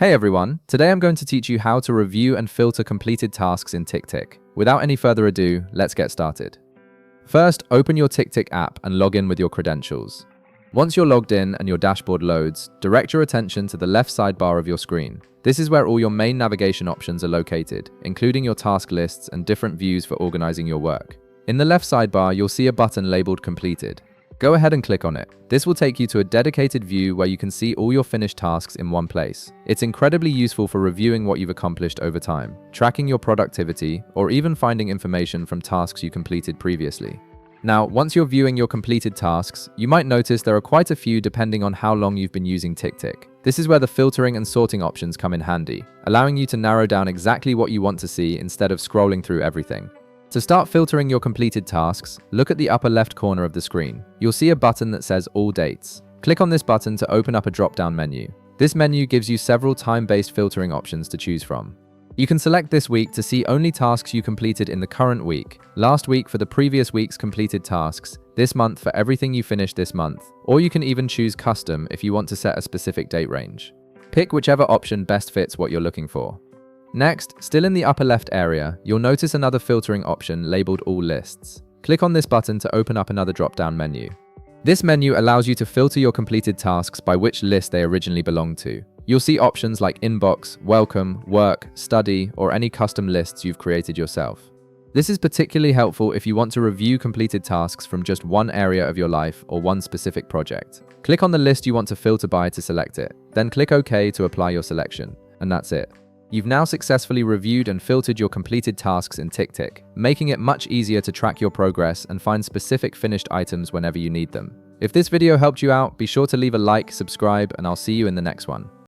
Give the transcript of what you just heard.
Hey everyone, today I'm going to teach you how to review and filter completed tasks in Ticktick. Without any further ado, let's get started. First, open your Ticktick app and log in with your credentials. Once you're logged in and your dashboard loads, direct your attention to the left sidebar of your screen. This is where all your main navigation options are located, including your task lists and different views for organizing your work. In the left sidebar, you'll see a button labeled Completed. Go ahead and click on it. This will take you to a dedicated view where you can see all your finished tasks in one place. It's incredibly useful for reviewing what you've accomplished over time, tracking your productivity, or even finding information from tasks you completed previously. Now, once you're viewing your completed tasks, you might notice there are quite a few depending on how long you've been using Ticktick. This is where the filtering and sorting options come in handy, allowing you to narrow down exactly what you want to see instead of scrolling through everything. To start filtering your completed tasks, look at the upper left corner of the screen. You'll see a button that says All Dates. Click on this button to open up a drop-down menu. This menu gives you several time-based filtering options to choose from. You can select this week to see only tasks you completed in the current week, last week for the previous week's completed tasks, this month for everything you finished this month, or you can even choose Custom if you want to set a specific date range. Pick whichever option best fits what you're looking for. Next, still in the upper left area, you'll notice another filtering option labeled All Lists. Click on this button to open up another drop-down menu. This menu allows you to filter your completed tasks by which list they originally belong to. You'll see options like Inbox, Welcome, Work, Study, or any custom lists you've created yourself. This is particularly helpful if you want to review completed tasks from just one area of your life or one specific project. Click on the list you want to filter by to select it, then click OK to apply your selection, and that's it. You've now successfully reviewed and filtered your completed tasks in Ticktick, making it much easier to track your progress and find specific finished items whenever you need them. If this video helped you out, be sure to leave a like, subscribe, and I'll see you in the next one.